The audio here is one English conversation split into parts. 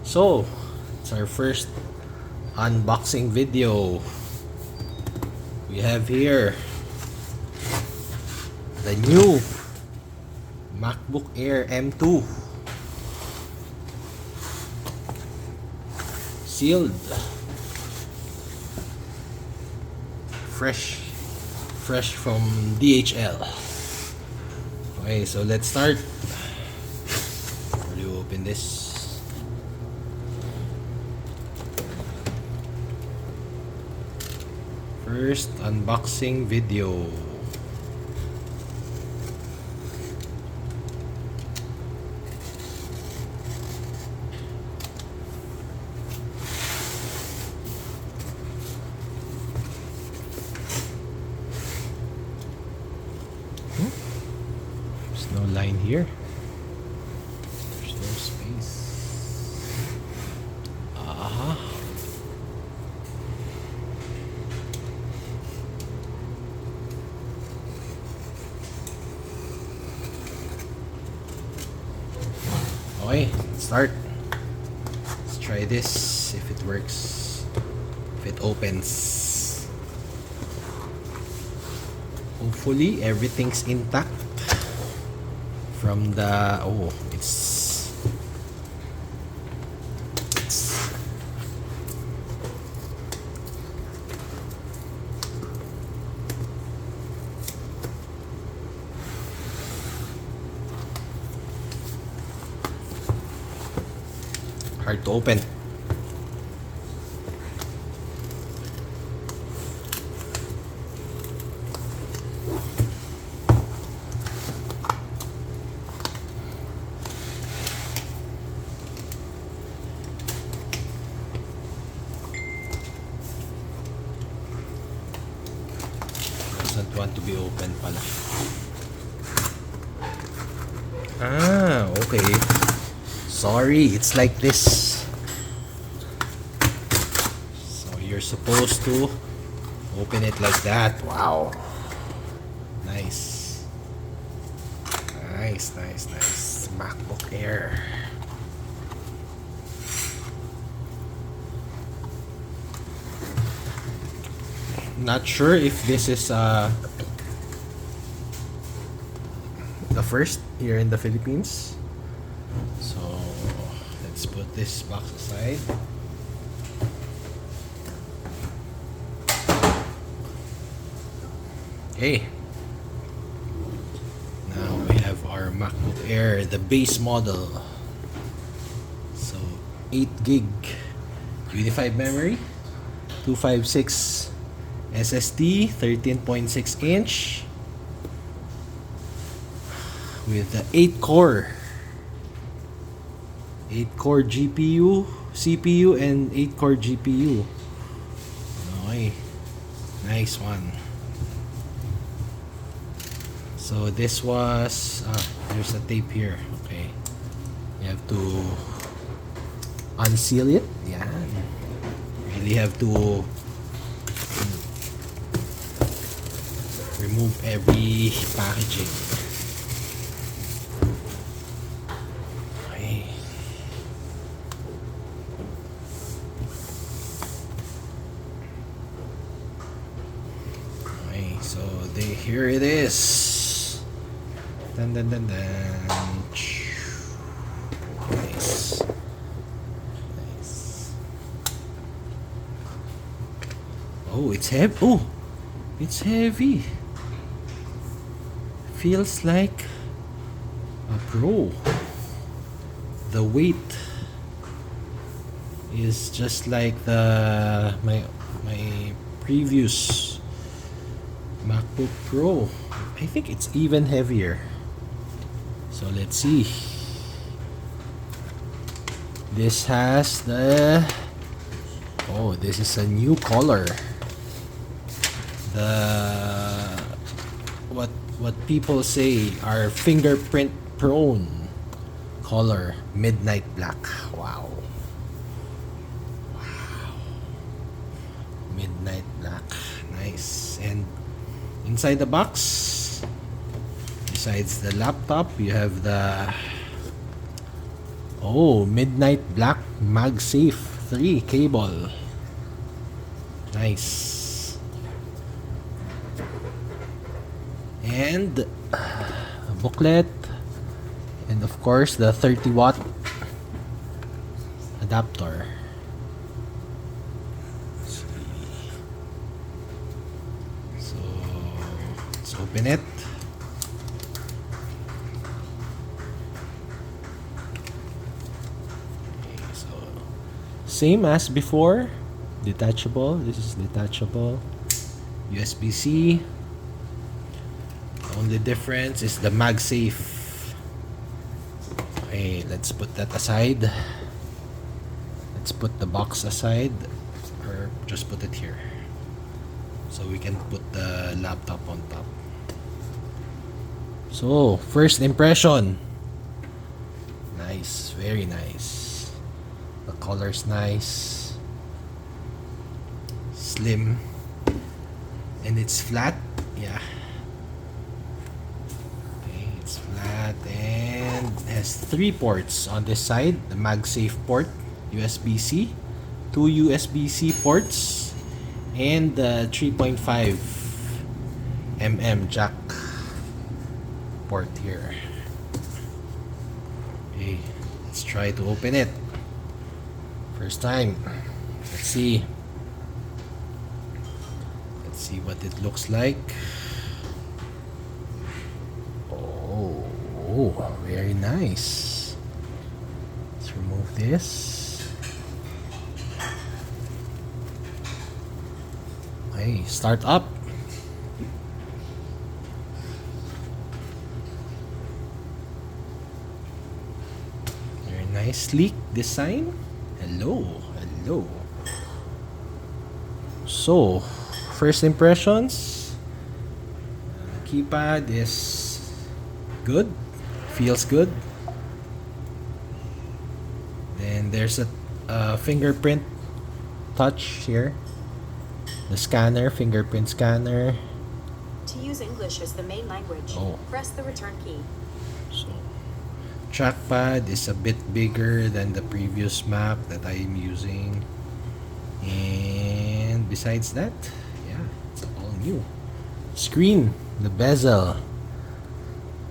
So, it's our first unboxing video. We have here the new Macbook Air M2 sealed, fresh from DHL. Okay, so let's start. Where do you open this? First unboxing video. There's no line here. There's no space. Okay, let's start. Let's try this, if it works, if it opens. Hopefully everything's intact from the it's hard to open. Doesn't want to be open pala. Okay. Sorry, it's like this. So you're supposed to open it like that. Wow. Nice. Nice. MacBook Air. Not sure if this is the first here in the Philippines. So let's put this box aside. Okay. Now we have our MacBook Air, the base model. So 8 gig unified memory, 256 SSD, 13.6 inch with the 8 core GPU, CPU, and 8 core GPU. Okay, nice one. So this was there's a tape here. Okay, you have to unseal it. Yeah, really have to remove every packaging. Okay. Okay, so here it is. Dun. Nice. Oh, it's heavy. Oh, it's heavy. Feels like a Pro. The weight is just like my previous MacBook Pro. I think it's even heavier. So let's see. This has this is a new color. What people say are fingerprint prone color, midnight black. Wow. Midnight black. Nice. And inside the box, besides the laptop, you have the Oh, Midnight Black MagSafe 3 cable. Nice. And a booklet. And of course, the 30-watt adapter. Let's see. So, let's open it. Same as before, detachable. This is detachable. USB-C. The only difference is the MagSafe. Okay, let's put that aside. Let's put the box aside, or just put it here, so we can put the laptop on top. So, first impression. Nice, very nice. The color's nice, slim, and it's flat. Yeah, okay, it's flat and has 3 ports on this side. The MagSafe port, USB-C, 2 USB-C ports, and the 3.5 mm jack port here. Okay, let's try to open it. First time. Let's see. Let's see what it looks like. Oh, very nice. Let's remove this. Okay, start up. Very nice, sleek design. Hello. So, first impressions. Keypad is good. Feels good. Then there's a fingerprint touch here. The scanner, fingerprint scanner. To use English as the main language, press the return key. So, trackpad is a bit bigger than the previous Mac that I'm using, and besides that, yeah, it's all new. Screen, the bezel,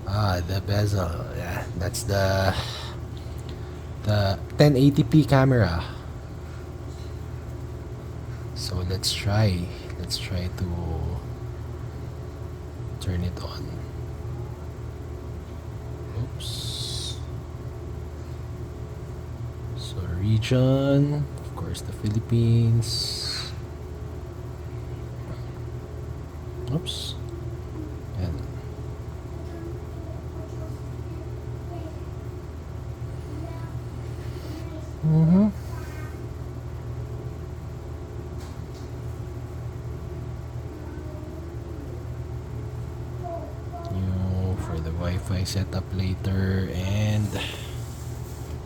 the bezel, yeah, that's the 1080p camera. So let's try to turn it on. Oops. So region, of course, the Philippines. Oops. And for the Wi-Fi setup later. And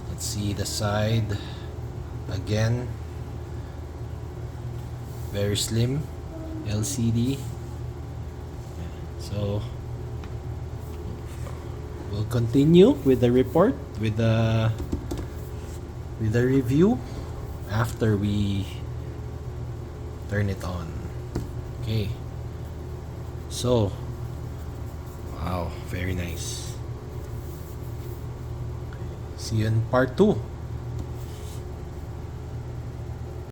let's see the side again. Very slim LCD. So we'll continue with the report, with the review after we turn it on. Okay. So, wow, very nice. See you in part 2.